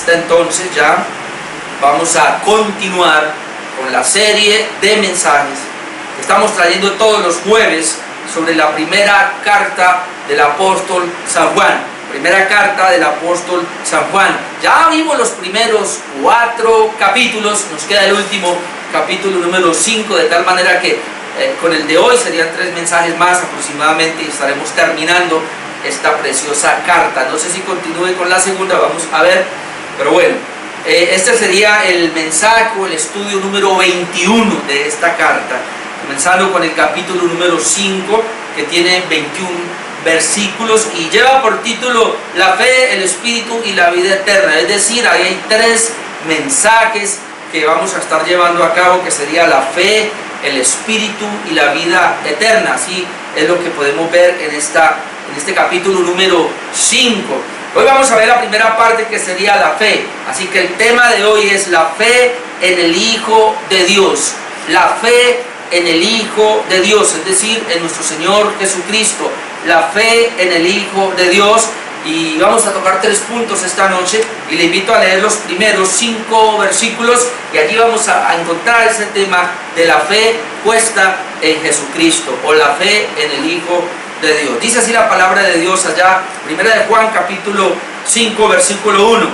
esta entonces ya vamos a continuar con la serie de mensajes que estamos trayendo todos los jueves sobre la primera carta del apóstol San Juan. Primera carta del apóstol San Juan. Ya vimos los primeros 4 capítulos, nos queda el último capítulo número 5, de tal manera que con el de hoy serían 3 mensajes más aproximadamente y estaremos terminando esta preciosa carta. No sé si continúe con la segunda, vamos a ver, pero bueno, este sería el mensaje o el estudio número 21 de esta carta, comenzando con el capítulo número 5, que tiene 21 versículos y lleva por título la fe, el espíritu y la vida eterna. Es decir, ahí hay 3 mensajes que vamos a estar llevando a cabo, que sería la fe, el espíritu y la vida eterna. Así es lo que podemos ver en este capítulo número 5. Hoy vamos a ver la primera parte, que sería la fe. Así que el tema de hoy es la fe en el Hijo de Dios. La fe en el Hijo de Dios, es decir, en nuestro Señor Jesucristo. La fe en el Hijo de Dios. Y vamos a tocar 3 puntos esta noche y le invito a leer los primeros 5 versículos y allí vamos a encontrar ese tema de la fe puesta en Jesucristo, o la fe en el Hijo de Dios. Dice así la palabra de Dios allá, primera de Juan capítulo 5 versículo 1.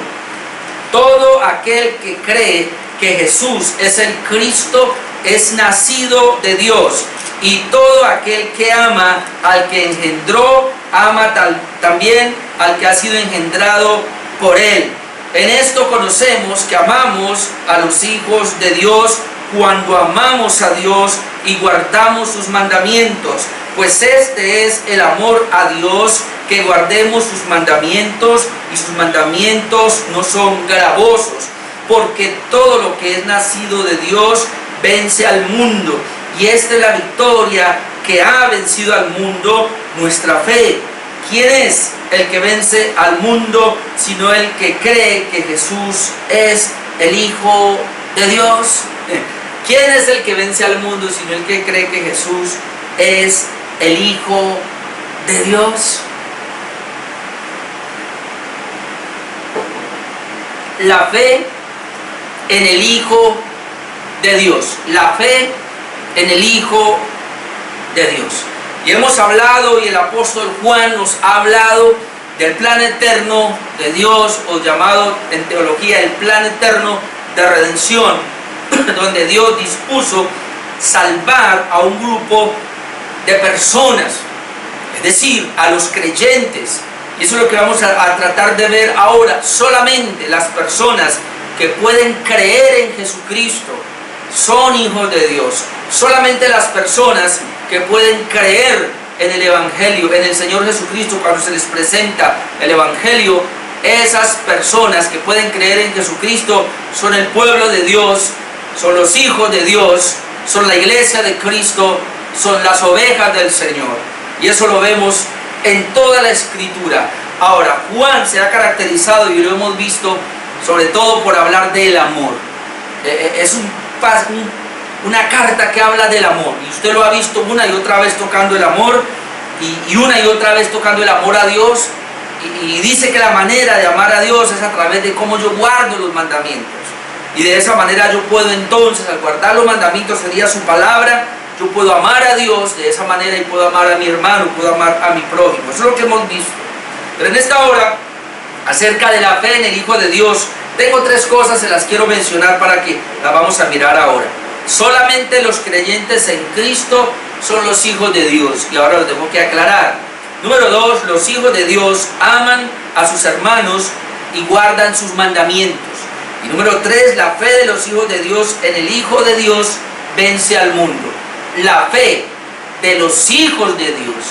Todo aquel que cree que Jesús es el Cristo es nacido de Dios, y todo aquel que ama al que engendró, ama también al que ha sido engendrado por él. En esto conocemos que amamos a los hijos de Dios, cuando amamos a Dios y guardamos sus mandamientos. Pues este es el amor a Dios, que guardemos sus mandamientos, y sus mandamientos no son gravosos, porque todo lo que es nacido de Dios vence al mundo. Y esta es la victoria que ha vencido al mundo, nuestra fe. ¿Quién es el que vence al mundo sino el que cree que Jesús es el Hijo de Dios? ¿Quién es el que vence al mundo sino el que cree que Jesús es el Hijo de Dios? La fe en el Hijo de Dios. La fe en el Hijo de Dios. Y hemos hablado, y el apóstol Juan nos ha hablado del plan eterno de Dios, o llamado en teología el plan eterno de redención, donde Dios dispuso salvar a un grupo de personas, es decir, a los creyentes. Y eso es lo que vamos a tratar de ver ahora. Solamente las personas que pueden creer en Jesucristo son hijos de Dios. Solamente las personas que pueden creer en el Evangelio, en el Señor Jesucristo, cuando se les presenta el Evangelio, esas personas que pueden creer en Jesucristo son el pueblo de Dios, son los hijos de Dios, son la iglesia de Cristo, son las ovejas del Señor. Y eso lo vemos en toda la Escritura. Ahora, Juan se ha caracterizado, y lo hemos visto, sobre todo por hablar del amor. Es una carta que habla del amor, y usted lo ha visto una y otra vez tocando el amor, y una y otra vez tocando el amor a Dios, y dice que la manera de amar a Dios es a través de cómo yo guardo los mandamientos, y de esa manera yo puedo entonces, al guardar los mandamientos, sería su palabra, yo puedo amar a Dios de esa manera, y puedo amar a mi hermano, puedo amar a mi prójimo. Eso es lo que hemos visto. Pero en esta hora, acerca de la fe en el Hijo de Dios, tengo 3 cosas, se las quiero mencionar para que las vamos a mirar ahora. Solamente los creyentes en Cristo son los hijos de Dios, y ahora lo tengo que aclarar. Número 2, los hijos de Dios aman a sus hermanos y guardan sus mandamientos. Y número 3, la fe de los hijos de Dios en el Hijo de Dios vence al mundo. La fe de los hijos de Dios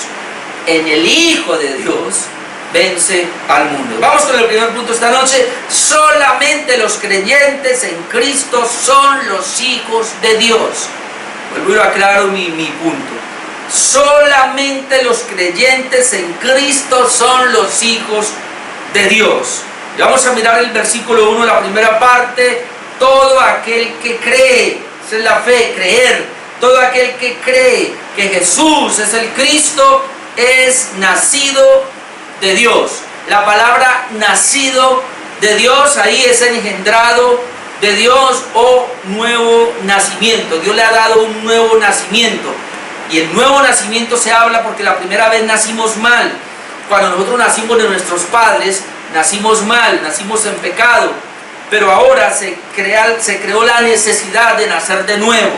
en el Hijo de Dios vence al mundo. Vamos con el primer punto esta noche. Solamente los creyentes en Cristo son los hijos de Dios. Vuelvo y lo aclaro mi punto. Solamente los creyentes en Cristo son los hijos de Dios. Y vamos a mirar el versículo 1, la primera parte. Todo aquel que cree, esa es la fe, creer. Todo aquel que cree que Jesús es el Cristo es nacido de Dios. La palabra nacido de Dios ahí es engendrado de Dios o nuevo nacimiento. Dios le ha dado un nuevo nacimiento. Y el nuevo nacimiento se habla porque la primera vez nacimos mal. Cuando nosotros nacimos de nuestros padres, nacimos mal, nacimos en pecado. Pero ahora se creó la necesidad de nacer de nuevo.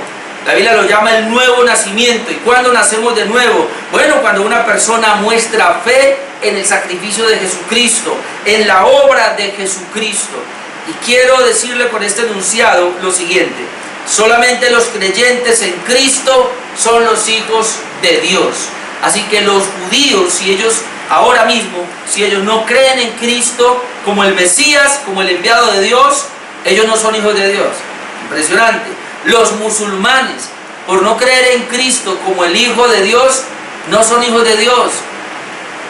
La Biblia lo llama el nuevo nacimiento. ¿Y cuándo nacemos de nuevo? Bueno, cuando una persona muestra fe en el sacrificio de Jesucristo, en la obra de Jesucristo. Y quiero decirle con este enunciado lo siguiente: solamente los creyentes en Cristo son los hijos de Dios. Así que los judíos, si ellos ahora mismo, si ellos no creen en Cristo como el Mesías, como el enviado de Dios, ellos no son hijos de Dios. Impresionante. Los musulmanes, por no creer en Cristo como el Hijo de Dios, no son hijos de Dios.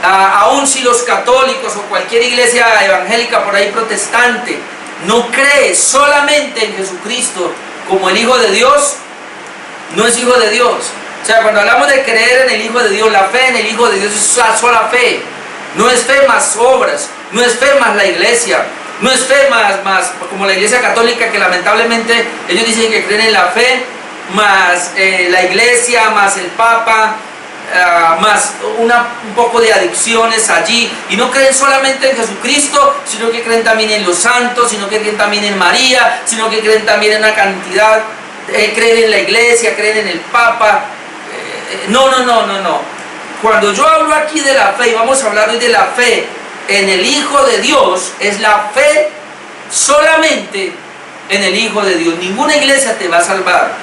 Aún si los católicos o cualquier iglesia evangélica por ahí protestante no cree solamente en Jesucristo como el Hijo de Dios, no es hijo de Dios. O sea, cuando hablamos de creer en el Hijo de Dios, la fe en el Hijo de Dios es una sola fe. No es fe más obras, no es fe más la iglesia, no es fe más como la iglesia católica, que lamentablemente ellos dicen que creen en la fe más la iglesia, más el papa, más un poco de adicciones allí, y no creen solamente en Jesucristo, sino que creen también en los santos, sino que creen también en María, sino que creen también en una cantidad, creen en la iglesia, creen en el papa. No. Cuando yo hablo aquí de la fe, y vamos a hablar hoy de la fe en el Hijo de Dios, es la fe solamente en el Hijo de Dios. Ninguna iglesia te va a salvar,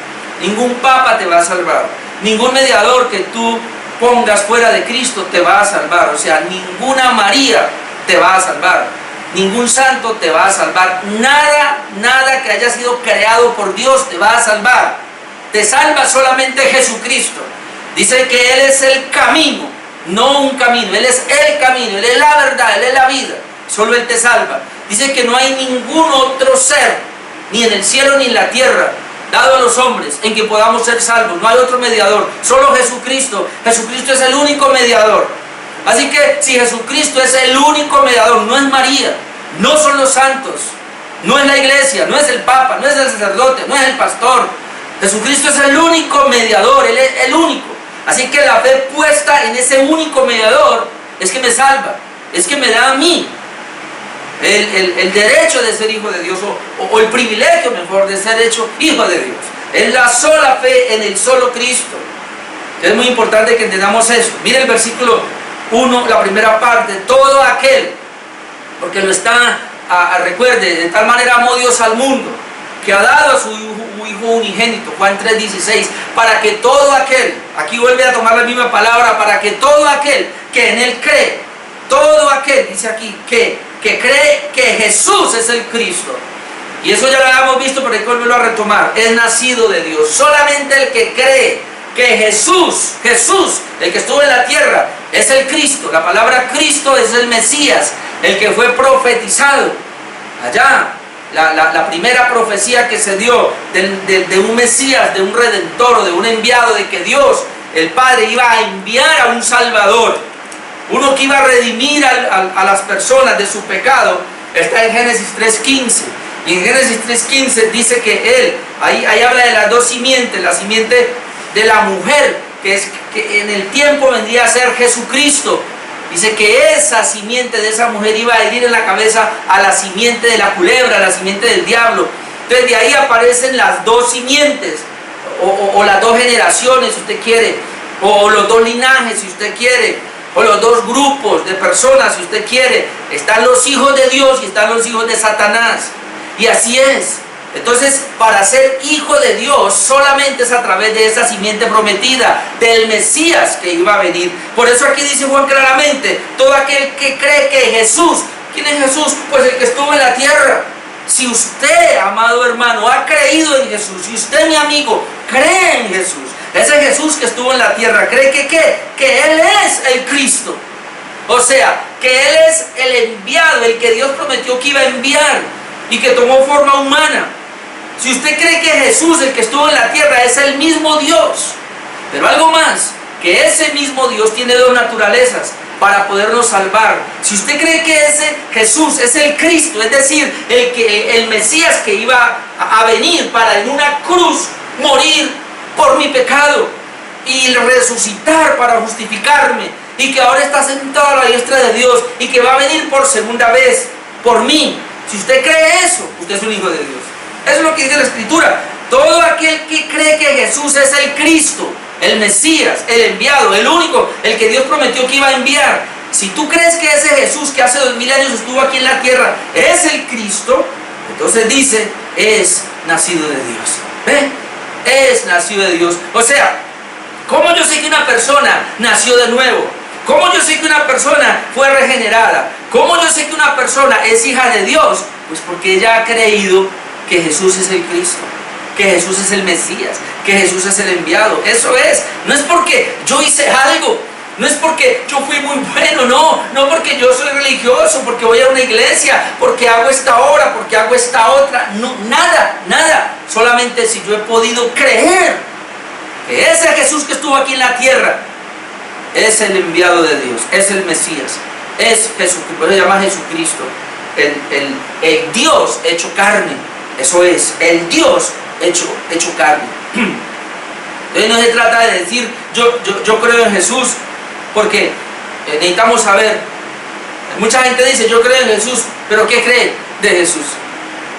ningún papa te va a salvar, ningún mediador que tú pongas fuera de Cristo te va a salvar. O sea, ninguna María te va a salvar, ningún santo te va a salvar. Nada que haya sido creado por Dios te va a salvar. Te salva solamente Jesucristo. Dice que Él es el camino, no un camino. Él es el camino, Él es la verdad, Él es la vida. Solo Él te salva. Dice que no hay ningún otro ser, ni en el cielo ni en la tierra, dado a los hombres, en que podamos ser salvos. No hay otro mediador, solo Jesucristo. Jesucristo es el único mediador. Así que si Jesucristo es el único mediador, no es María, no son los santos, no es la iglesia, no es el papa, no es el sacerdote, no es el pastor. Jesucristo es el único mediador, Él es el único. Así que la fe puesta en ese único mediador es que me salva, es que me da a mí el derecho de ser hijo de Dios, o el privilegio, mejor, de ser hecho hijo de Dios. Es la sola fe en el solo Cristo. Es muy importante que entendamos eso. Mire el versículo 1, la primera parte: todo aquel, porque lo está, recuerde, de tal manera amó Dios al mundo, que ha dado a su Hijo unigénito, Juan 3:16, para que todo aquel, aquí vuelve a tomar la misma palabra, para que todo aquel que en Él cree, todo aquel, dice aquí, que cree que Jesús es el Cristo. Y eso ya lo habíamos visto, pero hay que volverlo a retomar. Es nacido de Dios. Solamente el que cree que Jesús, el que estuvo en la tierra, es el Cristo. La palabra Cristo es el Mesías, el que fue profetizado allá. La primera profecía que se dio de un Mesías, de un Redentor, o de un enviado, de que Dios, el Padre, iba a enviar a un Salvador, uno que iba a redimir a las personas de su pecado, está en Génesis 3:15. Y en Génesis 3:15 dice que Él, ahí habla de las dos simientes, la simiente de la mujer, que en el tiempo vendría a ser Jesucristo. Dice que esa simiente de esa mujer iba a herir en la cabeza a la simiente de la culebra, a la simiente del diablo. Entonces de ahí aparecen las dos simientes, o las dos generaciones, si usted quiere, o los dos linajes, si usted quiere, o los dos grupos de personas, si usted quiere. Están los hijos de Dios y están los hijos de Satanás. Y así es. Entonces, para ser hijo de Dios, solamente es a través de esa simiente prometida, del Mesías que iba a venir. Por eso aquí dice Juan claramente: todo aquel que cree que Jesús, ¿quién es Jesús? Pues el que estuvo en la tierra. Si usted, amado hermano, ha creído en Jesús, si usted, mi amigo, cree en Jesús, ese Jesús que estuvo en la tierra, cree que Él es el Cristo. O sea, que Él es el enviado, el que Dios prometió que iba a enviar y que tomó forma humana. Si usted cree que Jesús, el que estuvo en la tierra, es el mismo Dios, pero algo más, que ese mismo Dios tiene dos naturalezas para podernos salvar. Si usted cree que ese Jesús es el Cristo, es decir, el Mesías que iba a venir para en una cruz morir por mi pecado y resucitar para justificarme, y que ahora está sentado a la diestra de Dios y que va a venir por segunda vez por mí, si usted cree eso, usted es un hijo de Dios. Eso es lo que dice la Escritura. Todo aquel que cree que Jesús es el Cristo, el Mesías, el enviado, el único, el que Dios prometió que iba a enviar, si tú crees que ese Jesús que hace 2000 años estuvo aquí en la tierra es el Cristo, entonces dice, es nacido de Dios. ¿Ve? Es nacido de Dios. O sea, ¿cómo yo sé que una persona nació de nuevo? ¿Cómo yo sé que una persona fue regenerada? ¿Cómo yo sé que una persona es hija de Dios? Pues porque ella ha creído que Jesús es el Cristo, que Jesús es el Mesías, que Jesús es el enviado. Eso es. No es porque yo hice algo, no es porque yo fui muy bueno, no porque yo soy religioso, porque voy a una iglesia, porque hago esta obra, porque hago esta otra. No, nada. Solamente si yo he podido creer que ese Jesús que estuvo aquí en la tierra es el enviado de Dios, es el Mesías, es Jesucristo, por eso se llama Jesucristo, el Dios hecho carne. Eso es, el Dios hecho carne. Entonces no se trata de decir yo creo en Jesús, porque necesitamos saber. Mucha gente dice yo creo en Jesús, pero ¿qué cree de Jesús?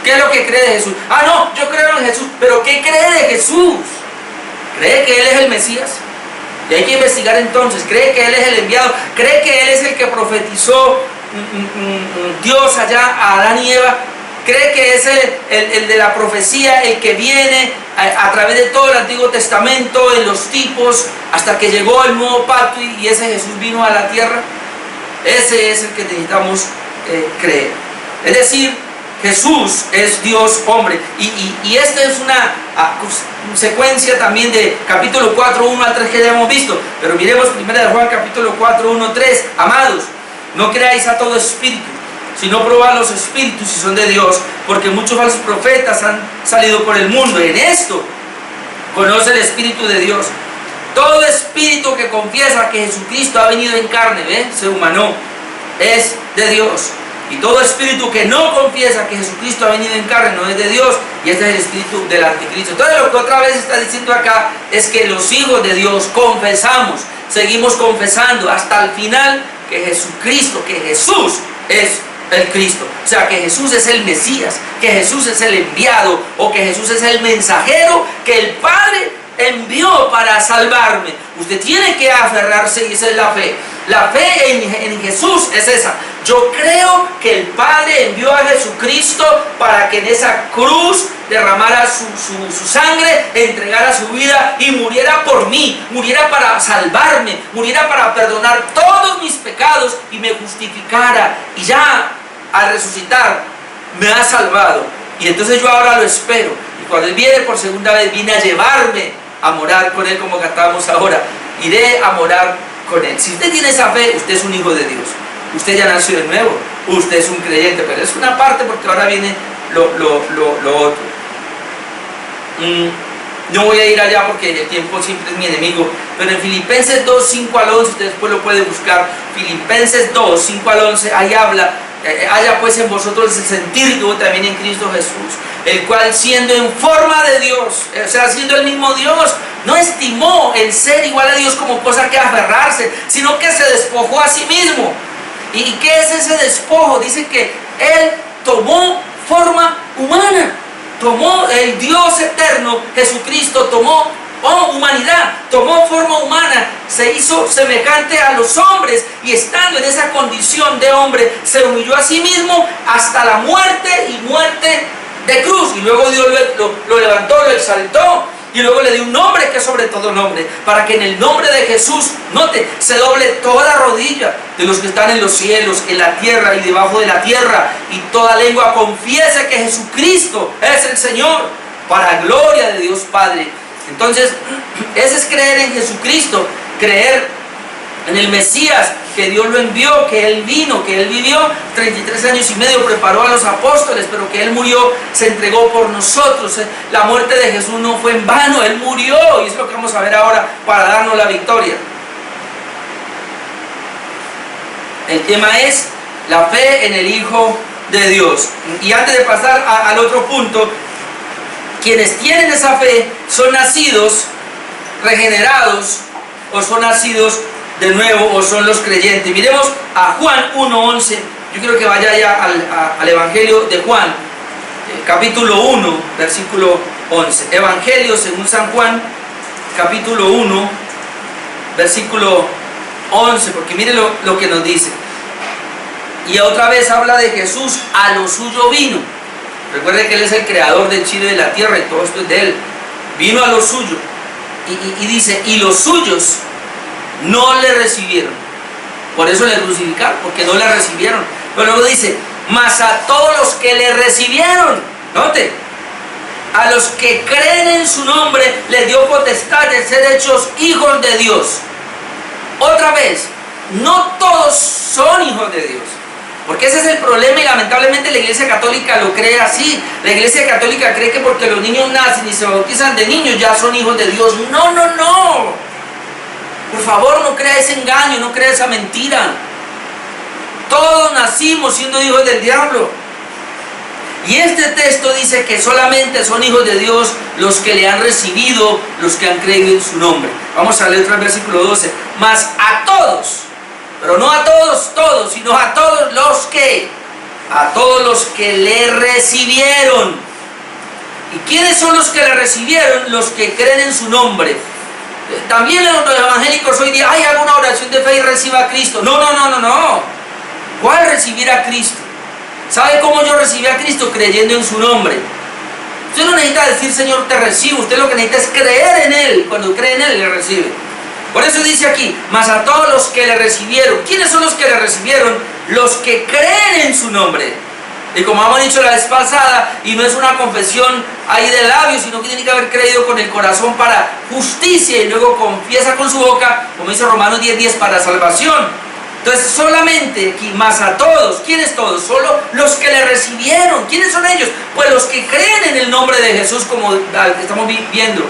¿Qué es lo que cree de Jesús? Ah, no, yo creo en Jesús, pero ¿qué cree de Jesús? ¿Cree que Él es el Mesías? Y hay que investigar entonces. ¿Cree que Él es el enviado? ¿Cree que Él es el que profetizó Dios allá a Adán y Eva? ¿Cree que es el de la profecía, el que viene a través de todo el Antiguo Testamento, en los tipos, hasta que llegó el nuevo pacto y ese Jesús vino a la tierra? Ese es el que necesitamos creer. Es decir, Jesús es Dios hombre. Y esta es una secuencia también de capítulo 4, 1 al 3 que ya hemos visto. Pero miremos 1 de Juan capítulo 4, 1, 3. Amados, no creáis a todo espíritu, sino probad los espíritus si son de Dios, porque muchos falsos profetas han salido por el mundo. En esto conoce el Espíritu de Dios. Todo espíritu que confiesa que Jesucristo ha venido en carne, se humanó, es de Dios. Y todo espíritu que no confiesa que Jesucristo ha venido en carne no es de Dios, y este es el espíritu del anticristo. Entonces lo que otra vez está diciendo acá es que los hijos de Dios confesamos, seguimos confesando hasta el final que Jesucristo, que Jesús es el Cristo. O sea, que Jesús es el Mesías, que Jesús es el enviado, o que Jesús es el mensajero que el Padre envió para salvarme. Usted tiene que aferrarse, y esa es la fe. La fe en Jesús es esa. Yo creo que el Padre envió a Jesucristo para que en esa cruz derramara su sangre, entregara su vida y muriera por mí, muriera para salvarme, muriera para perdonar todos mis pecados y me justificara. Y ya al resucitar me ha salvado. Y entonces yo ahora lo espero. Y cuando Él viene por segunda vez, viene a llevarme a morar con Él, como cantábamos ahora. Iré a morar con Él. Si usted tiene esa fe, usted es un hijo de Dios. Usted ya nació de nuevo. Usted es un creyente, pero es una parte, porque ahora viene lo otro. No voy a ir allá porque el tiempo siempre es mi enemigo, pero en Filipenses 2, 5 al 11, usted después lo puede buscar. Filipenses 2, 5 al 11, ahí habla: haya pues en vosotros el sentir que hubo también en Cristo Jesús, el cual siendo en forma de Dios, o sea, siendo el mismo Dios, no estimó el ser igual a Dios como cosa que aferrarse, sino que se despojó a sí mismo. ¿Y qué es ese despojo? Dice que Él tomó forma humana, tomó el Dios eterno, Jesucristo, tomó humanidad, tomó forma humana, se hizo semejante a los hombres, y estando en esa condición de hombre, se humilló a sí mismo hasta la muerte, y muerte de cruz. Y luego Dios lo levantó, lo exaltó, y luego le dio un nombre que es sobre todo nombre, para que en el nombre de Jesús, note, se doble toda rodilla de los que están en los cielos, en la tierra y debajo de la tierra, y toda lengua confiese que Jesucristo es el Señor, para gloria de Dios Padre. Entonces, ese es creer en Jesucristo, creer en el Mesías, que Dios lo envió, que Él vino, que Él vivió 33 años y medio, preparó a los apóstoles, pero que Él murió, se entregó por nosotros. La muerte de Jesús no fue en vano, Él murió, y es lo que vamos a ver ahora para darnos la victoria. El tema es la fe en el Hijo de Dios. Y antes de pasar al otro punto, quienes tienen esa fe son nacidos, regenerados, o son nacidos de nuevo, o son los creyentes. Miremos a Juan 1:11. Yo quiero que vaya ya al Evangelio de Juan, capítulo 1, versículo 11. Evangelio según San Juan, capítulo 1, versículo 11, porque mire lo que nos dice. Y otra vez habla de Jesús, a lo suyo vino. Recuerde que Él es el creador del cielo y de la tierra, y todo esto es de Él. Vino a lo suyo. Y dice, y los suyos no le recibieron. Por eso le crucificaron, porque no le recibieron. Pero luego dice, mas a todos los que le recibieron, note, a los que creen en su nombre, les dio potestad de ser hechos hijos de Dios. Otra vez, no todos son hijos de Dios. Porque ese es el problema, y lamentablemente la Iglesia Católica lo cree así. La Iglesia Católica cree que porque los niños nacen y se bautizan de niños ya son hijos de Dios. No, no, no. Por favor, no crea ese engaño, no crea esa mentira. Todos nacimos siendo hijos del diablo. Y este texto dice que solamente son hijos de Dios los que le han recibido, los que han creído en su nombre. Vamos a leer otra vez el versículo 12. Mas a todos, pero no a todos, sino a todos los que le recibieron. ¿Y quiénes son los que le recibieron? Los que creen en su nombre. También los evangélicos hoy día, haga una oración de fe y reciba a Cristo. No. ¿Cuál recibir a Cristo? ¿Sabe cómo yo recibí a Cristo? Creyendo en su nombre. Usted no necesita decir, Señor, te recibo. Usted lo que necesita es creer en Él. Cuando cree en Él, le recibe. Por eso dice aquí, mas a todos los que le recibieron. ¿Quiénes son los que le recibieron? Los que creen en su nombre. Y como hemos dicho la vez pasada, y no es una confesión ahí de labios, sino que tiene que haber creído con el corazón para justicia, y luego confiesa con su boca, como dice Romanos 10:10, para salvación. Entonces solamente aquí, más a todos. ¿Quiénes todos? Solo los que le recibieron. ¿Quiénes son ellos? Pues los que creen en el nombre de Jesús, como estamos viendo.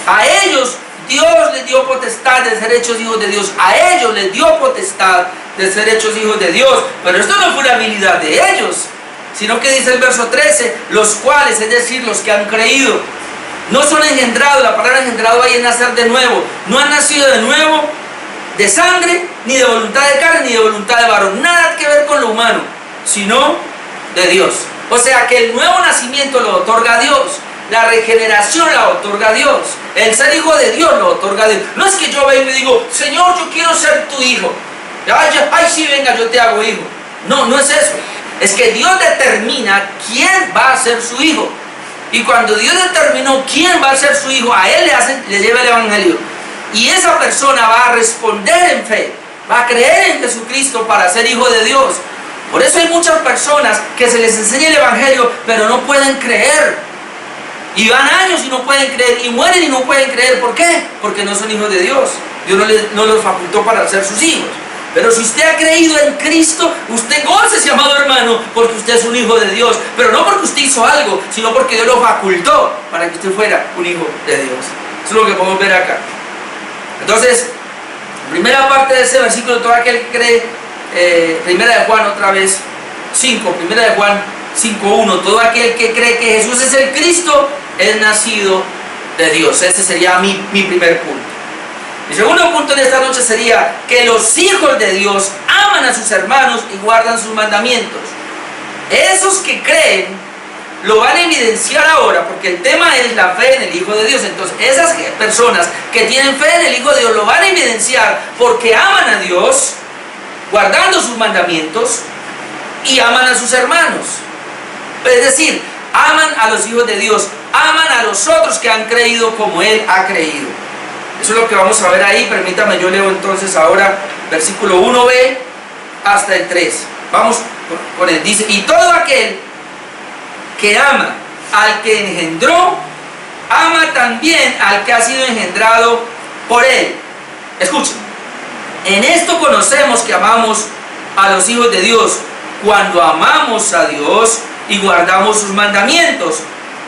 A ellos Dios les dio potestad de ser hechos hijos de Dios. A ellos les dio potestad de ser hechos hijos de Dios. Pero esto no fue una habilidad de ellos, sino que dice el verso 13, los cuales, es decir, los que han creído, no son engendrados. La palabra engendrado ahí es nacer de nuevo. No han nacido de nuevo de sangre, ni de voluntad de carne, ni de voluntad de varón. Nada que ver con lo humano, sino de Dios. O sea que el nuevo nacimiento lo otorga Dios. La regeneración la otorga Dios. El ser hijo de Dios lo otorga Dios. No es que yo venga y digo, Señor, yo quiero ser tu hijo. Ay, sí, venga, yo te hago hijo. No es eso. Es que Dios determina quién va a ser su hijo. Y cuando Dios determinó quién va a ser su hijo, a él le lleva el evangelio. Y esa persona va a responder en fe, va a creer en Jesucristo para ser hijo de Dios. Por eso hay muchas personas que se les enseña el evangelio, pero no pueden creer. Y van años y no pueden creer, y mueren y no pueden creer. ¿Por qué? Porque no son hijos de Dios. Dios no los facultó para ser sus hijos. Pero si usted ha creído en Cristo, usted gócese, amado hermano, porque usted es un hijo de Dios. Pero no porque usted hizo algo, sino porque Dios lo facultó para que usted fuera un hijo de Dios. Eso es lo que podemos ver acá. Entonces, primera parte de ese versículo, todo aquel que cree, primera de Juan otra vez, 5, primera de Juan 5:1, todo aquel que cree que Jesús es el Cristo, es nacido de Dios. Este sería mi primer punto. Mi segundo punto en esta noche sería que los hijos de Dios aman a sus hermanos y guardan sus mandamientos. Esos que creen lo van a evidenciar ahora, porque el tema es la fe en el Hijo de Dios. Entonces esas personas que tienen fe en el Hijo de Dios lo van a evidenciar porque aman a Dios, guardando sus mandamientos, y aman a sus hermanos. Es decir, aman a los hijos de Dios, aman a los otros que han creído como Él ha creído. Eso es lo que vamos a ver ahí. Permítame, yo leo entonces ahora versículo 1b hasta el 3. Vamos con él. Dice, y todo aquel que ama al que engendró, ama también al que ha sido engendrado por Él. Escuchen, en esto conocemos que amamos a los hijos de Dios, cuando amamos a Dios y guardamos sus mandamientos.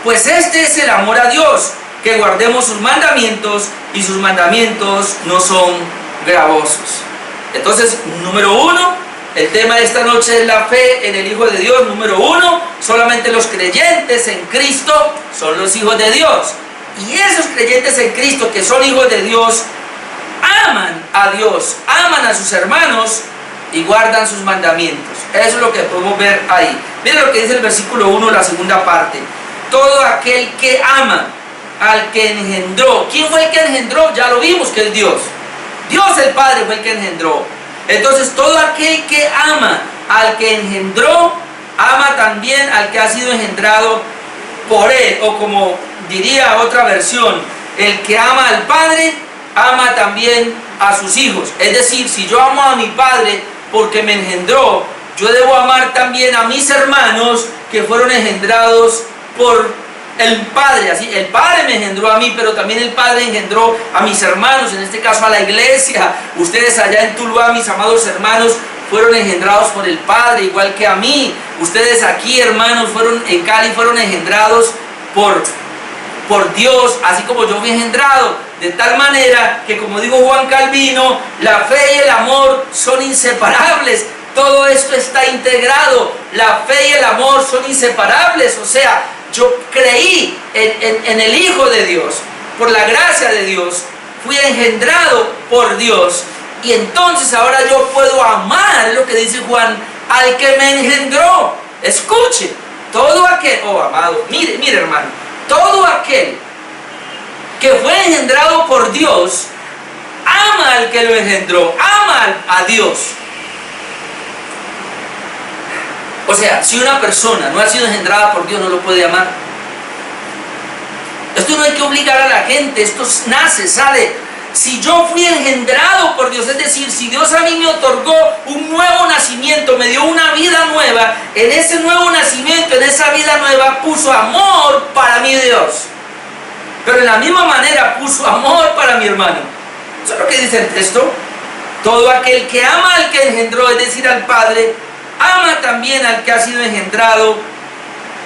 Pues este es el amor a Dios, que guardemos sus mandamientos, y sus mandamientos no son gravosos. Entonces, número uno, el tema de esta noche es la fe en el Hijo de Dios. Número uno, solamente los creyentes en Cristo son los hijos de Dios. Y esos creyentes en Cristo que son hijos de Dios, aman a Dios, aman a sus hermanos y guardan sus mandamientos. Eso es lo que podemos ver ahí. Miren lo que dice el versículo 1, la segunda parte. Todo aquel que ama al que engendró. ¿Quién fue el que engendró? Ya lo vimos que es Dios. Dios el Padre fue el que engendró. Entonces todo aquel que ama al que engendró, ama también al que ha sido engendrado por él. O como diría otra versión, el que ama al Padre, ama también a sus hijos. Es decir, si yo amo a mi Padre porque me engendró, yo debo amar también a mis hermanos que fueron engendrados por el Padre. Así, el Padre me engendró a mí, pero también el Padre engendró a mis hermanos, en este caso a la iglesia. Ustedes allá en Tuluá, mis amados hermanos, fueron engendrados por el Padre, igual que a mí. Ustedes aquí, hermanos, en Cali, fueron engendrados por Dios, así como yo fui engendrado. De tal manera que, como dijo Juan Calvino, la fe y el amor son inseparables. Todo esto está integrado. La fe y el amor son inseparables. O sea, yo creí en el Hijo de Dios, por la gracia de Dios, fui engendrado por Dios, y entonces ahora yo puedo amar, lo que dice Juan, al que me engendró. Escuche, todo aquel, oh amado, mire hermano, todo aquel que fue engendrado por Dios, ama al que lo engendró, ama a Dios. O sea, si una persona no ha sido engendrada por Dios, no lo puede amar. Esto no hay que obligar a la gente, esto nace, sale. Si yo fui engendrado por Dios, es decir, si Dios a mí me otorgó un nuevo nacimiento, me dio una vida nueva, en ese nuevo nacimiento, en esa vida nueva, puso amor para mi Dios. Pero en la misma manera puso amor para mi hermano. Eso es lo que dice el texto. Todo aquel que ama al que engendró, es decir, al Padre, ama también al que ha sido engendrado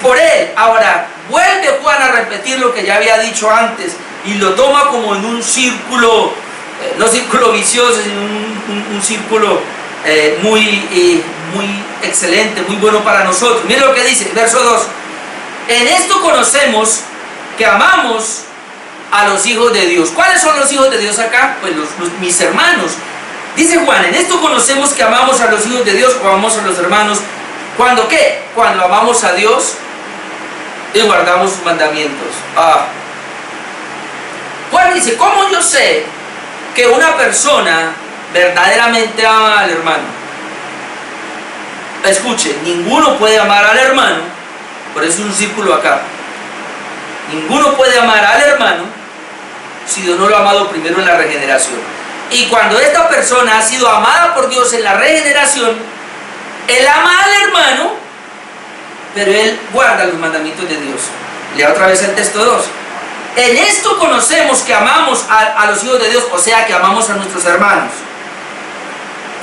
por él. Ahora, vuelve Juan a repetir lo que ya había dicho antes y lo toma como en un círculo, no círculo vicioso, sino un círculo muy excelente, muy bueno para nosotros. Mira lo que dice, verso 2. En esto conocemos que amamos a los hijos de Dios. ¿Cuáles son los hijos de Dios acá? Pues mis hermanos. Dice Juan, en esto conocemos que amamos a los hijos de Dios o amamos a los hermanos. ¿Cuándo qué? Cuando amamos a Dios y guardamos sus mandamientos. Juan dice, ¿cómo yo sé que una persona verdaderamente ama al hermano? Escuche, ninguno puede amar al hermano, por eso es un círculo acá. Ninguno puede amar al hermano si Dios no lo ha amado primero en la regeneración. Y cuando esta persona ha sido amada por Dios en la regeneración, él ama al hermano, pero él guarda los mandamientos de Dios. Lea otra vez el texto 2. En esto conocemos que amamos a los hijos de Dios, o sea, que amamos a nuestros hermanos.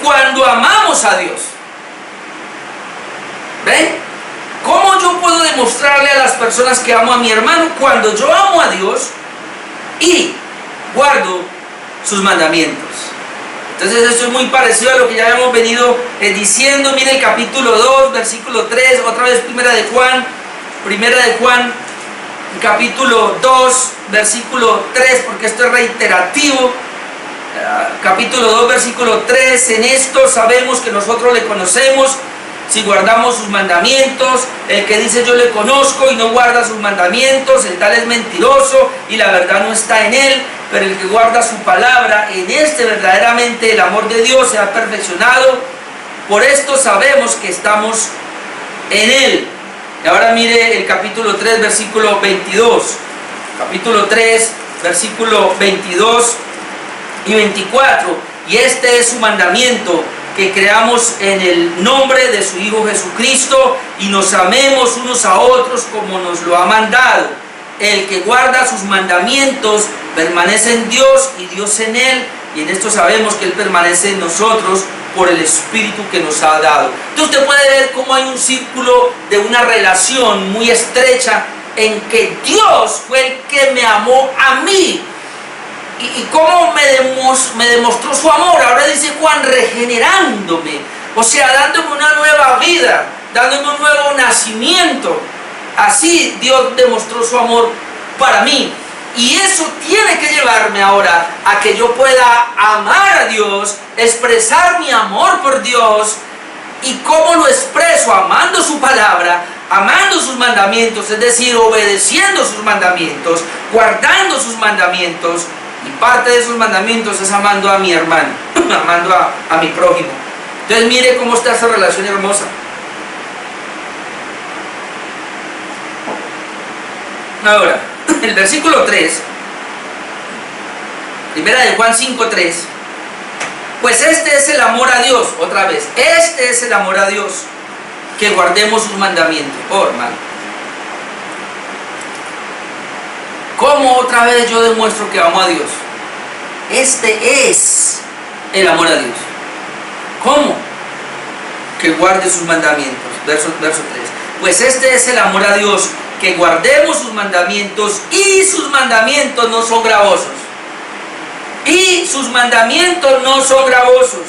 Cuando amamos a Dios. ¿Ven? ¿Cómo yo puedo demostrarle a las personas que amo a mi hermano? Cuando yo amo a Dios y guardo sus mandamientos. Entonces esto es muy parecido a lo que ya hemos venido diciendo. Mire el capítulo 2, versículo 3, otra vez primera de Juan, capítulo 2, versículo 3, porque esto es reiterativo. Capítulo 2, versículo 3, en esto sabemos que nosotros le conocemos si guardamos sus mandamientos. El que dice yo le conozco y no guarda sus mandamientos, el tal es mentiroso y la verdad no está en él. Pero el que guarda su palabra, en este verdaderamente el amor de Dios se ha perfeccionado. Por esto sabemos que estamos en él. Y ahora mire el capítulo 3, versículo 22. Capítulo 3, versículo 22 y 24. Y este es su mandamiento, que creamos en el nombre de su Hijo Jesucristo y nos amemos unos a otros como nos lo ha mandado. El que guarda sus mandamientos permanece en Dios y Dios en él, y en esto sabemos que él permanece en nosotros por el Espíritu que nos ha dado. Entonces usted puede ver cómo hay un círculo de una relación muy estrecha en que Dios fue el que me amó a mí. ¿Y cómo me demostró su amor? Ahora dice Juan, regenerándome, o sea, dándome una nueva vida, dándome un nuevo nacimiento. Así Dios demostró su amor para mí. Y eso tiene que llevarme ahora a que yo pueda amar a Dios, expresar mi amor por Dios. ¿Y cómo lo expreso? Amando su palabra, amando sus mandamientos, es decir, obedeciendo sus mandamientos, guardando sus mandamientos. Y parte de esos mandamientos es amando a mi hermano, amando a mi prójimo. Entonces mire cómo está esa relación hermosa. Ahora, el versículo 3, primera de Juan 5:3, pues este es el amor a Dios, otra vez, este es el amor a Dios, que guardemos sus mandamientos. Oh, hermano, ¿cómo otra vez yo demuestro que amo a Dios? Este es el amor a Dios. ¿Cómo? Que guarde sus mandamientos. Verso 3. Pues este es el amor a Dios, que guardemos sus mandamientos, y sus mandamientos no son gravosos. Y sus mandamientos no son gravosos.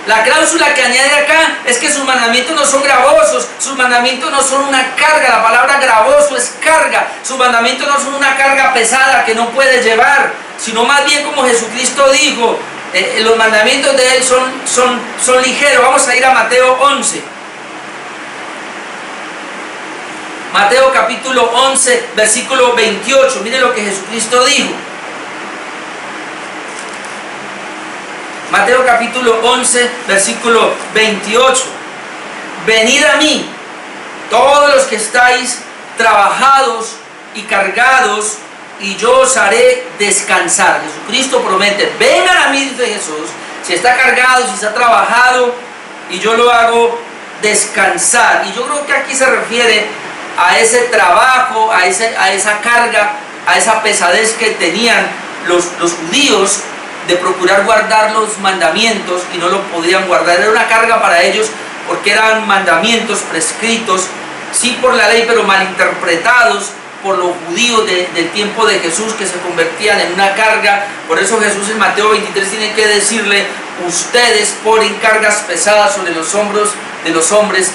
La cláusula que añade acá es que sus mandamientos no son gravosos, sus mandamientos no son una carga. La palabra gravoso es carga. Sus mandamientos no son una carga pesada que no puedes llevar, sino más bien, como Jesucristo dijo, los mandamientos de Él son ligeros. Vamos a ir a Mateo 11. Mateo capítulo 11, versículo 28. Mire lo que Jesucristo dijo. Mateo capítulo 11, versículo 28. Venid a mí, todos los que estáis trabajados y cargados, y yo os haré descansar. Jesucristo promete, vengan a mí, dice Jesús, si está cargado, si está trabajado, y yo lo hago descansar. Y yo creo que aquí se refiere a ese trabajo, a esa carga, a esa pesadez que tenían los judíos de procurar guardar los mandamientos, y no lo podían guardar. Era una carga para ellos, porque eran mandamientos prescritos, sí por la ley, pero malinterpretados por los judíos del tiempo de Jesús, que se convertían en una carga. Por eso Jesús en Mateo 23 tiene que decirle, ustedes ponen cargas pesadas sobre los hombros de los hombres,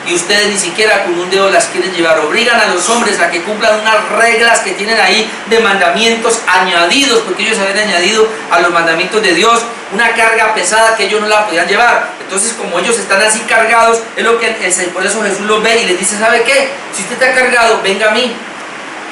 y ustedes ni siquiera con un dedo las quieren llevar. Obligan a los hombres a que cumplan unas reglas que tienen ahí de mandamientos añadidos, porque ellos habían añadido a los mandamientos de Dios una carga pesada que ellos no la podían llevar. Entonces, como ellos están así cargados, es lo que por eso Jesús los ve y les dice, ¿sabe qué? Si usted está cargado, venga a mí.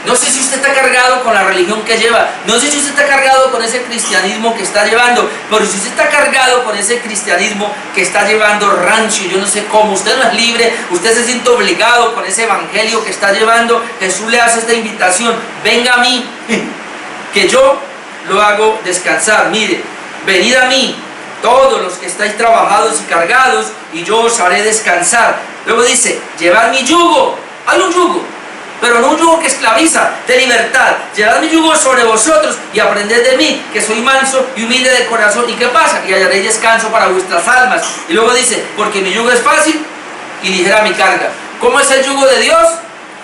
No sé si usted está cargado con la religión que lleva, no sé si usted está cargado con ese cristianismo que está llevando, pero si usted está cargado con ese cristianismo que está llevando rancio, yo no sé cómo, usted no es libre, usted se siente obligado con ese evangelio que está llevando, Jesús le hace esta invitación, venga a mí, que yo lo hago descansar. Mire, venid a mí, todos los que estáis trabajados y cargados, y yo os haré descansar. Luego dice, llevad mi yugo. Hay un yugo, pero no un yugo que esclaviza, de libertad. Llevad mi yugo sobre vosotros y aprended de mí, que soy manso y humilde de corazón. ¿Y qué pasa? Y hallaréis descanso para vuestras almas. Y luego dice, porque mi yugo es fácil y ligera mi carga. ¿Cómo es el yugo de Dios?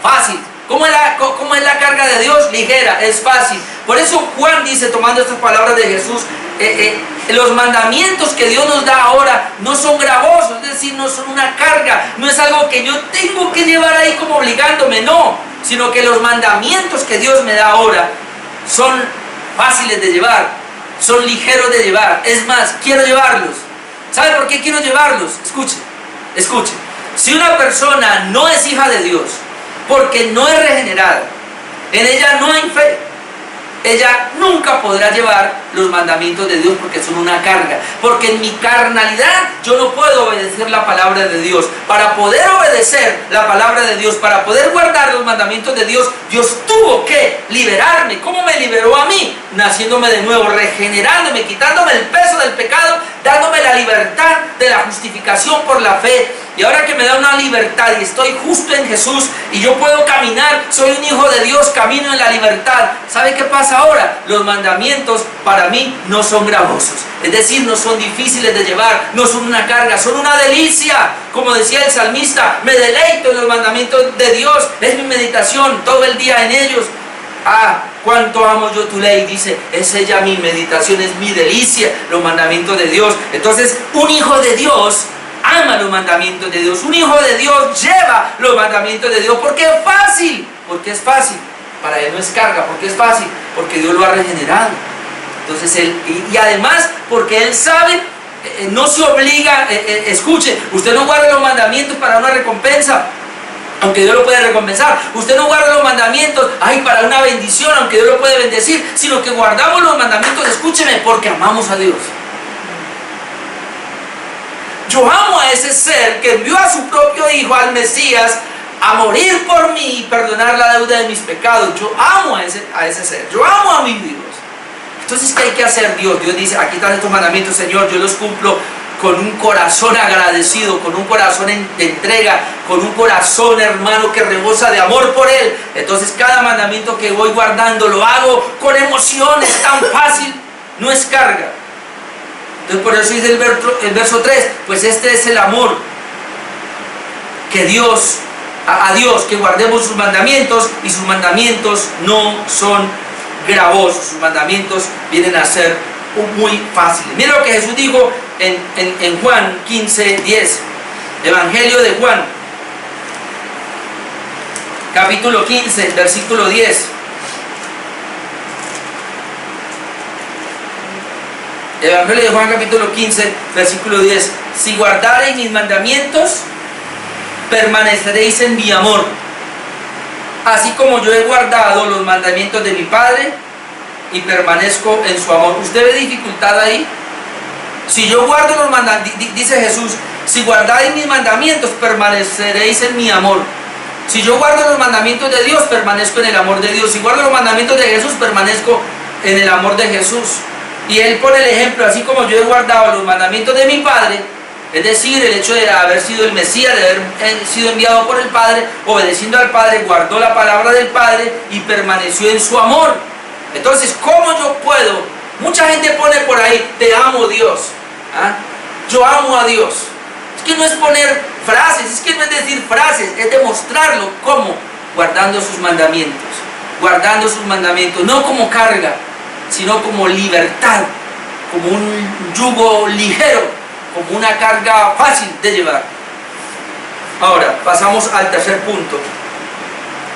Fácil. ¿Cómo es la carga de Dios? Ligera, es fácil. Por eso Juan dice, tomando estas palabras de Jesús, los mandamientos que Dios nos da ahora no son gravosos, es decir, no son una carga, no es algo que yo tengo que llevar ahí como obligándome, no, sino que los mandamientos que Dios me da ahora son fáciles de llevar, son ligeros de llevar. Es más, quiero llevarlos. ¿Sabe por qué quiero llevarlos? Escuche. Si una persona no es hija de Dios, porque no es regenerada, en ella no hay fe, ella nunca podrá llevar los mandamientos de Dios, porque son una carga. Porque en mi carnalidad yo no puedo obedecer la palabra de Dios. Para poder obedecer la palabra de Dios, para poder guardar los mandamientos de Dios, Dios tuvo que liberarme. ¿Cómo me liberó a mí? Naciéndome de nuevo, regenerándome, quitándome el peso del pecado, dándome la libertad de la justificación por la fe. Y ahora que me da una libertad y estoy justo en Jesús y yo puedo caminar, soy un hijo de Dios, camino en la libertad. ¿Sabe qué pasa ahora? Los mandamientos para mí no son gravosos, es decir, no son difíciles de llevar, no son una carga, son una delicia. Como decía el salmista, me deleito en los mandamientos de Dios, es mi meditación todo el día en ellos. Ah, cuánto amo yo tu ley, dice, es ella mi meditación, es mi delicia, los mandamientos de Dios. Entonces, un hijo de Dios ama los mandamientos de Dios. Un hijo de Dios lleva los mandamientos de Dios porque es fácil. Porque es fácil. Para él no es carga, porque es fácil, porque Dios lo ha regenerado. Entonces él, y además porque él sabe, no se obliga, escuche, usted no guarda los mandamientos para una recompensa, aunque Dios lo puede recompensar. Usted no guarda los mandamientos, ay, para una bendición, aunque Dios lo puede bendecir, sino que guardamos los mandamientos, escúcheme, porque amamos a Dios. Yo amo a ese ser que envió a su propio hijo, al Mesías, a morir por mí y perdonar la deuda de mis pecados. Yo amo a ese ser, yo amo a mi Dios. Entonces, ¿qué hay que hacer Dios? Dios dice, aquí están estos mandamientos, Señor, yo los cumplo con un corazón agradecido, con un corazón de entrega, con un corazón, hermano, que rebosa de amor por Él. Entonces, cada mandamiento que voy guardando lo hago con emoción, es tan fácil, no es carga. Entonces, por eso dice el verso 3, pues este es el amor que Dios, a Dios, que guardemos sus mandamientos, y sus mandamientos no son gravosos, sus mandamientos vienen a ser muy fáciles. Mira lo que Jesús dijo en Juan 15:10, Evangelio de Juan, capítulo 15, versículo 10. Evangelio de Juan, capítulo 15, versículo 10. Si guardareis mis mandamientos, permaneceréis en mi amor, así como yo he guardado los mandamientos de mi Padre y permanezco en su amor. ¿Usted ve dificultad ahí? Si yo guardo los mandamientos, dice Jesús, si guardáis mis mandamientos, permaneceréis en mi amor. Si yo guardo los mandamientos de Dios, permanezco en el amor de Dios. Si guardo los mandamientos de Jesús, permanezco en el amor de Jesús. Y Él pone el ejemplo, así como yo he guardado los mandamientos de mi Padre, es decir, el hecho de haber sido el Mesías, de haber sido enviado por el Padre, obedeciendo al Padre, guardó la palabra del Padre y permaneció en su amor. Entonces, ¿cómo yo puedo? Mucha gente pone por ahí, te amo Dios, ¿ah? Yo amo a Dios. Es que no es poner frases, es que no es decir frases, es demostrarlo. ¿Cómo? Guardando sus mandamientos, no como carga, sino como libertad, como un yugo ligero, como una carga fácil de llevar. Ahora, pasamos al tercer punto,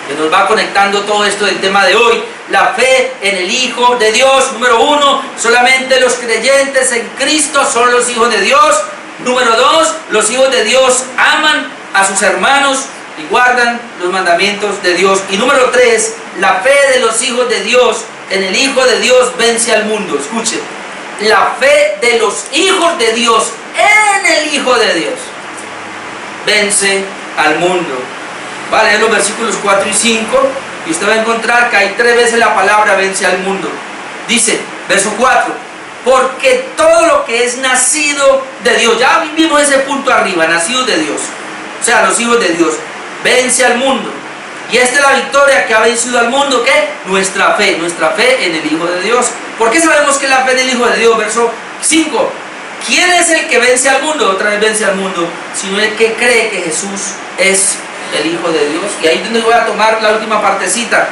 que nos va conectando todo esto del tema de hoy, la fe en el Hijo de Dios. Número 1, solamente los creyentes en Cristo son los hijos de Dios. Número 2, los hijos de Dios aman a sus hermanos y guardan los mandamientos de Dios. Y número 3, la fe de los hijos de Dios en el Hijo de Dios vence al mundo. Escuche, la fe de los hijos de Dios en el Hijo de Dios vence al mundo. Vale, leer los versículos 4 y 5 y usted va a encontrar que hay 3 veces la palabra vence al mundo. Dice, verso 4, porque todo lo que es nacido de Dios, ya vimos ese punto arriba, nacido de Dios, o sea, los hijos de Dios, vence al mundo. Y esta es la victoria que ha vencido al mundo, ¿qué? Nuestra fe en el Hijo de Dios. ¿Por qué sabemos que es la fe en el Hijo de Dios? Verso 5, ¿quién es el que vence al mundo? Otra vez vence al mundo, sino el que cree que Jesús es el Hijo de Dios. Y ahí es donde voy a tomar la última partecita.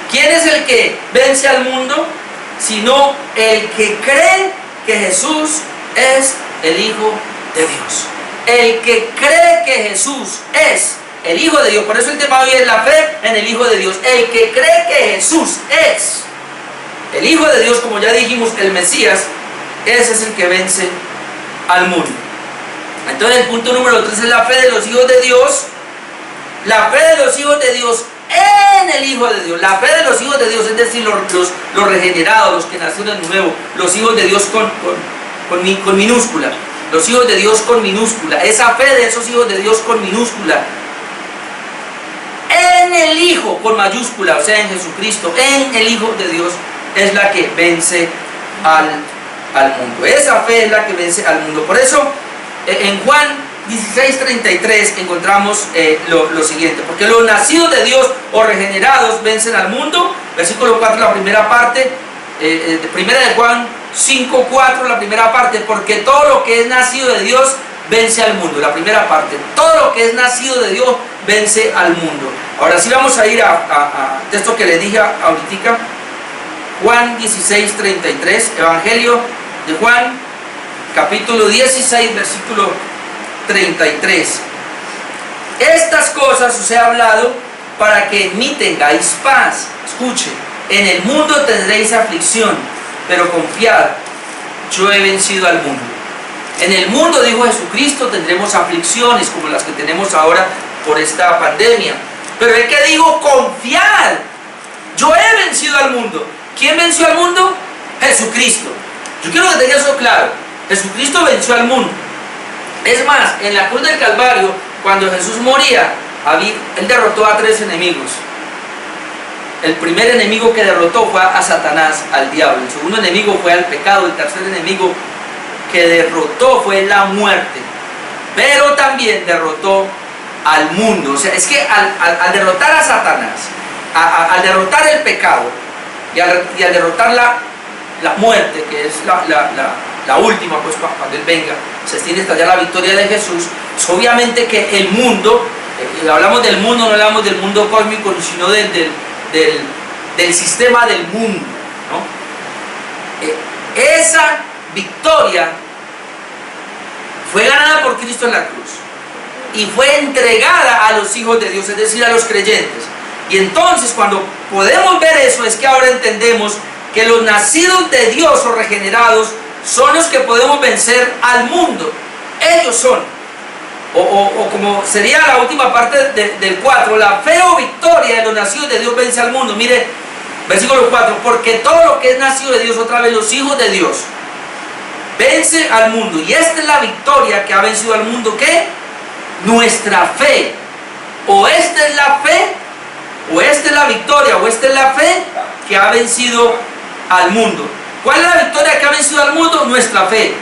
¿Quién es el que vence al mundo? Sino el que cree que Jesús es el Hijo de Dios. El que cree que Jesús es el Hijo de Dios. Por eso el tema de hoy es la fe en el Hijo de Dios. El que cree que Jesús es el Hijo de Dios, como ya dijimos, el Mesías, ese es el que vence al mundo. Entonces el punto número 3 es la fe de los hijos de Dios. La fe de los hijos de Dios en el Hijo de Dios. La fe de los hijos de Dios, es decir, los regenerados, los que nacieron de nuevo, los hijos de Dios con minúscula. Los hijos de Dios con minúscula. Esa fe de esos hijos de Dios con minúscula en el Hijo con mayúscula, o sea, en Jesucristo, en el Hijo de Dios, es la que vence al mundo. Esa fe es la que vence al mundo. Por eso, en Juan 16:33 encontramos lo siguiente: porque los nacidos de Dios o regenerados vencen al mundo. Versículo 4, la primera parte, primera de Juan 5:4, la primera parte, porque todo lo que es nacido de Dios vence al mundo. La primera parte, todo lo que es nacido de Dios vence al mundo. Ahora sí vamos a ir a texto que les dije ahorita, Juan 16:33, Evangelio de Juan, capítulo 16, versículo 33. Estas cosas os he hablado para que en mí tengáis paz. Escuche, en el mundo tendréis aflicción, pero confiad, yo he vencido al mundo. En el mundo, dijo Jesucristo, tendremos aflicciones como las que tenemos ahora por esta pandemia. Pero es que digo, confiad, yo he vencido al mundo. ¿Quién venció al mundo? Jesucristo. Yo quiero que tenga eso claro. Jesucristo venció al mundo. Es más, en la cruz del Calvario, cuando Jesús moría, él derrotó a 3 enemigos. El primer enemigo que derrotó fue a Satanás, al diablo. El segundo enemigo fue al pecado. El tercer enemigo que derrotó fue la muerte. Pero también derrotó al mundo. O sea, es que al derrotar a Satanás, al derrotar el pecado y al derrotar la muerte, que es la última, pues cuando Él venga, se extiende hasta allá la victoria de Jesús. Es obviamente que el mundo, hablamos del mundo, no hablamos del mundo cósmico, sino del sistema del mundo, ¿no? Esa victoria fue ganada por Cristo en la cruz y fue entregada a los hijos de Dios, es decir, a los creyentes. Y entonces, cuando podemos ver eso, es que ahora entendemos que los nacidos de Dios o regenerados son los que podemos vencer al mundo. Ellos son, o como sería la última parte del 4, la fe o victoria de los nacidos de Dios vence al mundo. Mire, versículo 4, porque todo lo que es nacido de Dios, otra vez los hijos de Dios, vence al mundo. Y esta es la victoria que ha vencido al mundo, ¿qué? Nuestra fe. O esta es la fe, o esta es la victoria, o esta es la fe que ha vencido al mundo. ¿Cuál es la victoria que ha vencido al mundo? Nuestra fe.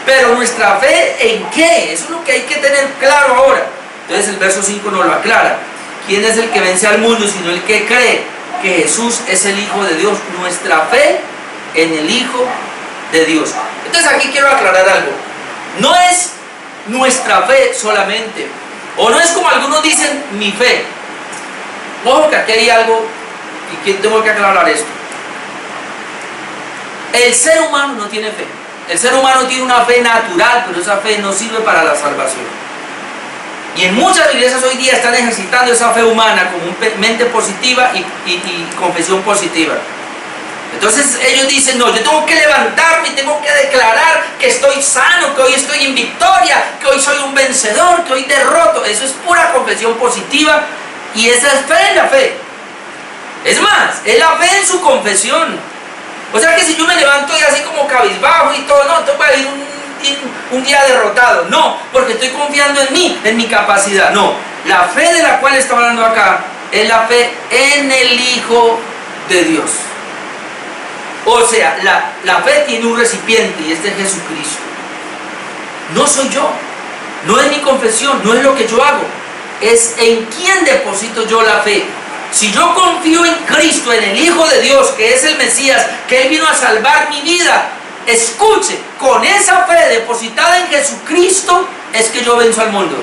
Pero ¿nuestra fe en qué? Eso es lo que hay que tener claro ahora. Entonces el verso 5 nos lo aclara. ¿Quién es el que vence al mundo sino el que cree que Jesús es el Hijo de Dios? Nuestra fe en el Hijo de Dios. Entonces aquí quiero aclarar algo. No es nuestra fe solamente, o no es como algunos dicen, mi fe. Ojo que aquí hay algo y que tengo que aclarar esto. El ser humano no tiene fe. El ser humano tiene una fe natural, pero esa fe no sirve para la salvación. Y en muchas iglesias hoy día están ejercitando esa fe humana como mente positiva y confesión positiva. Entonces ellos dicen, no, yo tengo que levantarme y tengo que declarar que estoy sano, que hoy estoy en victoria, que hoy soy un vencedor, que hoy derroto. Eso es pura confesión positiva y esa es fe en la fe. Es más, es la fe en su confesión. O sea que si yo me levanto y así como cabizbajo y todo, no, tengo que ir un día derrotado. No, porque estoy confiando en mí, en mi capacidad. No, la fe de la cual está hablando acá es la fe en el Hijo de Dios. O sea, la fe tiene un recipiente y este es Jesucristo. No soy yo, no es mi confesión, no es lo que yo hago, es en quién deposito yo la fe. Si yo confío en Cristo, en el Hijo de Dios, que es el Mesías, que Él vino a salvar mi vida, escuche, con esa fe depositada en Jesucristo es que yo venzo al mundo.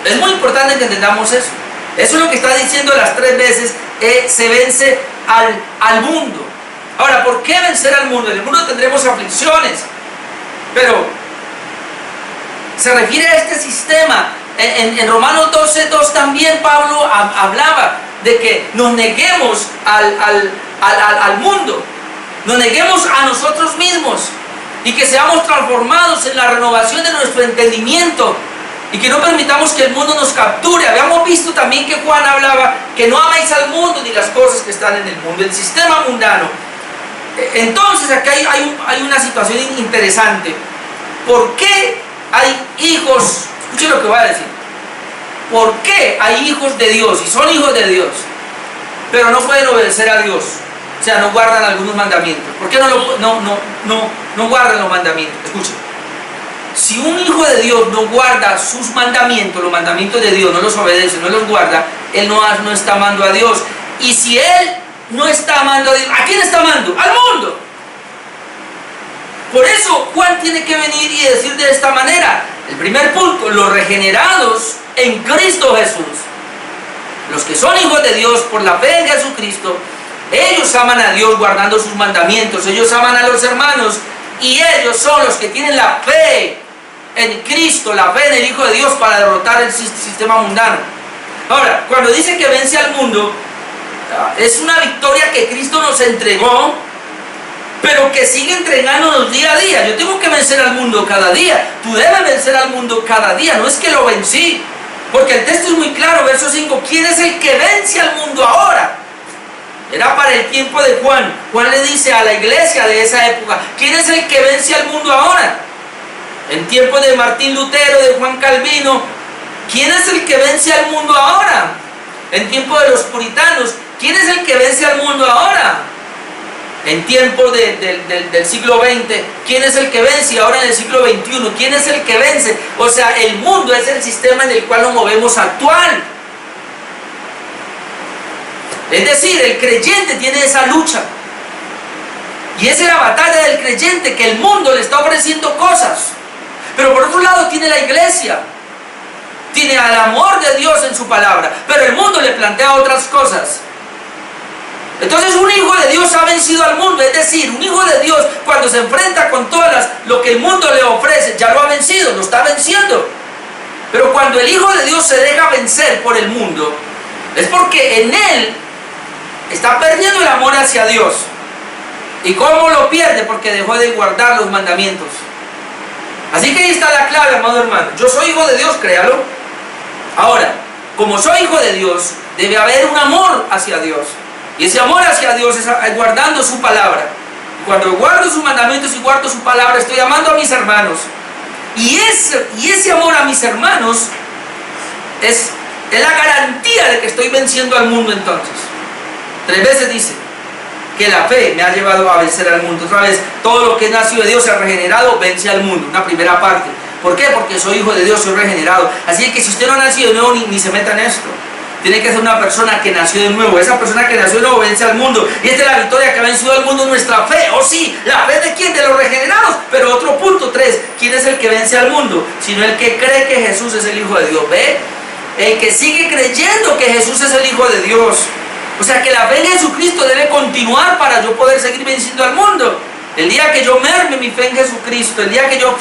Es muy importante que entendamos eso. Eso es lo que está diciendo las 3 veces, se vence al mundo. Ahora, ¿por qué vencer al mundo? En el mundo tendremos aflicciones, pero se refiere a este sistema. En Romanos 12:2 también Pablo hablaba de que nos neguemos al mundo, nos neguemos a nosotros mismos y que seamos transformados en la renovación de nuestro entendimiento y que no permitamos que el mundo nos capture. Habíamos visto también que Juan hablaba que no améis al mundo ni las cosas que están en el mundo, el sistema mundano. Entonces acá hay una situación interesante. ¿Por qué hay hijos? Escuchen lo que voy a decir. ¿Por qué hay hijos de Dios y son hijos de Dios, pero no pueden obedecer a Dios? O sea, no guardan algunos mandamientos. ¿Por qué no guardan los mandamientos? Escuchen. Si un hijo de Dios no guarda sus mandamientos, los mandamientos de Dios, no los obedece, no los guarda, él no está amando a Dios. Y si él no está amando a Dios, ¿a quién está amando? Al mundo. Por eso Juan tiene que venir y decir de esta manera. El primer punto, los regenerados en Cristo Jesús, los que son hijos de Dios por la fe en Jesucristo, ellos aman a Dios guardando sus mandamientos, ellos aman a los hermanos, y ellos son los que tienen la fe en Cristo, la fe en el Hijo de Dios para derrotar el sistema mundano. Ahora, cuando dice que vence al mundo, es una victoria que Cristo nos entregó, pero que sigue entregándonos día a día. Yo tengo que vencer al mundo cada día. Tú debes vencer al mundo cada día. No es que lo vencí, porque el texto es muy claro, verso 5. ¿Quién es el que vence al mundo ahora? Era para el tiempo de Juan. Juan le dice a la iglesia de esa época, ¿quién es el que vence al mundo ahora? En tiempo de Martín Lutero, de Juan Calvino, ¿quién es el que vence al mundo ahora? En tiempo de los puritanos, ¿quién es el que vence al mundo ahora? En tiempo del siglo XX, ¿quién es el que vence? Y ahora en el siglo XXI, ¿quién es el que vence? O sea, el mundo es el sistema en el cual nos movemos actual. Es decir, el creyente tiene esa lucha. Y esa es la batalla del creyente, que el mundo le está ofreciendo cosas. Pero por otro lado tiene la iglesia. Tiene al amor de Dios en su palabra. Pero el mundo le plantea otras cosas. Entonces un hijo de Dios ha vencido al mundo. Es decir, un hijo de Dios cuando se enfrenta con todas lo que el mundo le ofrece, ya lo ha vencido, lo está venciendo. Pero cuando el hijo de Dios se deja vencer por el mundo, es porque en él está perdiendo el amor hacia Dios. ¿Y cómo lo pierde? Porque dejó de guardar los mandamientos. Así que ahí está la clave, amado hermano. Yo soy hijo de Dios, créalo. Ahora, como soy hijo de Dios, debe haber un amor hacia Dios. Y ese amor hacia Dios es guardando su palabra. Cuando guardo sus mandamientos y guardo su palabra, estoy amando a mis hermanos. Y ese amor a mis hermanos es la garantía de que estoy venciendo al mundo entonces. 3 veces dice que la fe me ha llevado a vencer al mundo. Otra vez, todo lo que es nacido de Dios, se ha regenerado, vence al mundo. Una primera parte. ¿Por qué? Porque soy hijo de Dios, soy regenerado. Así que si usted no ha nacido de nuevo, ni se meta en esto. Tiene que ser una persona que nació de nuevo. Esa persona que nació de nuevo vence al mundo. Y esta es la victoria que ha vencido al mundo, nuestra fe. Oh sí, ¿la fe de quién? De los regenerados. Pero otro punto 3, ¿quién es el que vence al mundo? Sino el que cree que Jesús es el Hijo de Dios. ¿Ve? El que sigue creyendo que Jesús es el Hijo de Dios. O sea que la fe en Jesucristo debe continuar para yo poder seguir venciendo al mundo. El día que yo merme mi fe en Jesucristo, el día que yo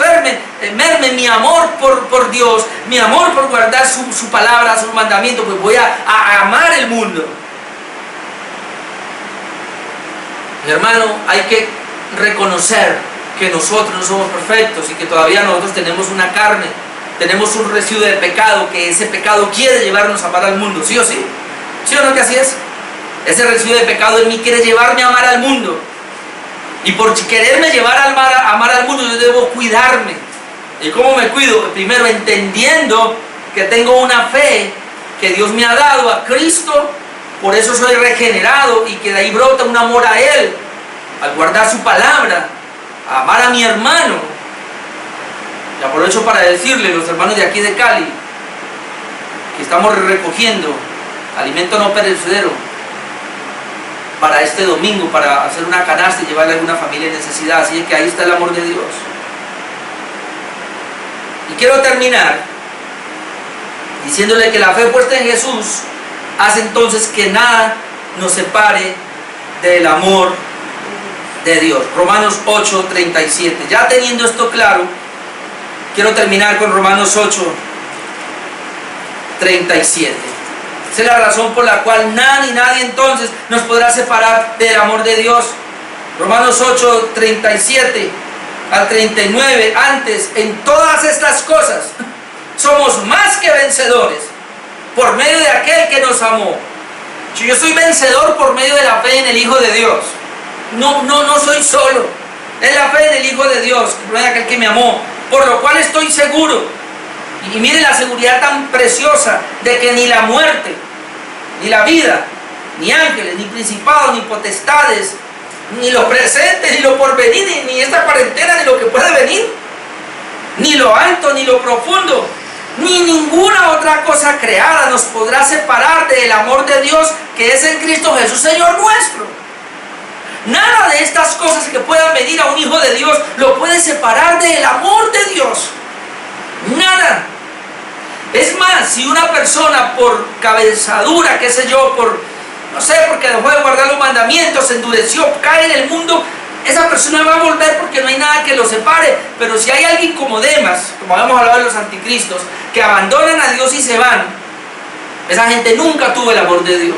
merme mi amor por Dios, mi amor por guardar su palabra, sus mandamientos, pues voy a amar el mundo. Mi hermano, hay que reconocer que nosotros no somos perfectos y que todavía nosotros tenemos una carne, tenemos un residuo de pecado, que ese pecado quiere llevarnos a amar al mundo, ¿sí o sí? ¿Sí o no que así es? Ese residuo de pecado en mí quiere llevarme a amar al mundo. Y por quererme llevar a amar al mundo, yo debo cuidarme. ¿Y cómo me cuido? Primero, entendiendo que tengo una fe que Dios me ha dado a Cristo, por eso soy regenerado, y que de ahí brota un amor a Él, al guardar su palabra, a amar a mi hermano. Y aprovecho para decirle, los hermanos de aquí de Cali, que estamos recogiendo alimento no perecedero para este domingo, para hacer una canasta y llevarle a alguna familia en necesidad. Así que ahí está el amor de Dios. Y quiero terminar diciéndole que la fe puesta en Jesús hace entonces que nada nos separe del amor de Dios. Romanos 8:37. Ya teniendo esto claro, quiero terminar con Romanos 8:37. Esa es la razón por la cual nada ni nadie entonces nos podrá separar del amor de Dios. Romanos 8:37 al 39. Antes, en todas estas cosas, somos más que vencedores por medio de aquel que nos amó. Yo soy vencedor por medio de la fe en el Hijo de Dios. No soy solo. Es la fe en el Hijo de Dios, por medio de aquel que me amó. Por lo cual estoy seguro. Y mire la seguridad tan preciosa de que ni la muerte, ni la vida, ni ángeles, ni principados, ni potestades, ni lo presente, ni lo porvenir, ni esta cuarentena, ni lo que puede venir, ni lo alto, ni lo profundo, ni ninguna otra cosa creada nos podrá separar del amor de Dios que es en Cristo Jesús, Señor nuestro. Nada de estas cosas que puedan venir a un hijo de Dios lo puede separar del amor de Dios. Nada. Es más, si una persona por cabezadura, qué sé yo, no sé, porque dejó de guardar los mandamientos, se endureció, cae en el mundo, esa persona va a volver porque no hay nada que lo separe. Pero si hay alguien como Demas, como habíamos hablado de los anticristos, que abandonan a Dios y se van, esa gente nunca tuvo el amor de Dios.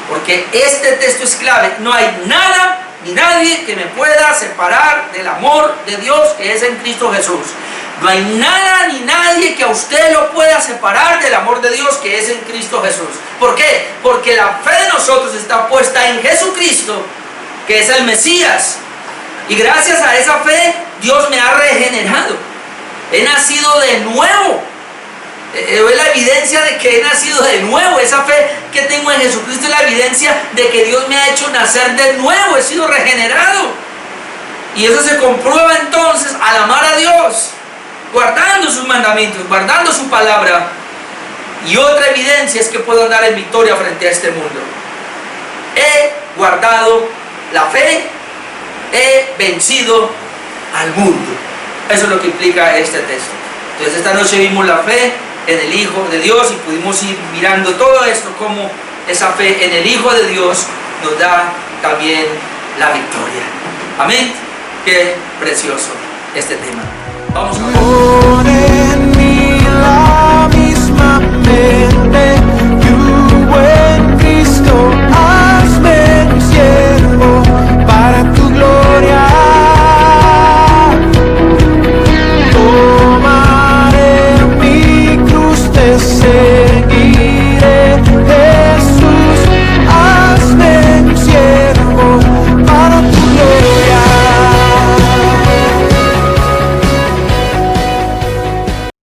Porque este texto es clave. No hay nada ni nadie que me pueda separar del amor de Dios que es en Cristo Jesús. No hay nada ni nadie que a usted lo pueda separar del amor de Dios que es en Cristo Jesús. ¿Por qué? Porque la fe de nosotros está puesta en Jesucristo, que es el Mesías. Y gracias a esa fe, Dios me ha regenerado. He nacido de nuevo. Es la evidencia de que he nacido de nuevo. Esa fe que tengo en Jesucristo es la evidencia de que Dios me ha hecho nacer de nuevo. He sido regenerado. Y eso se comprueba entonces al amar a Dios, guardando sus mandamientos, guardando su palabra. Y otra evidencia es que puedo andar en victoria frente a este mundo. He guardado la fe, he vencido al mundo. Eso es lo que implica este texto. Entonces esta noche vimos la fe en el Hijo de Dios y pudimos ir mirando todo esto, como esa fe en el Hijo de Dios nos da también la victoria. Amén. Qué precioso este tema. Vamos a ver.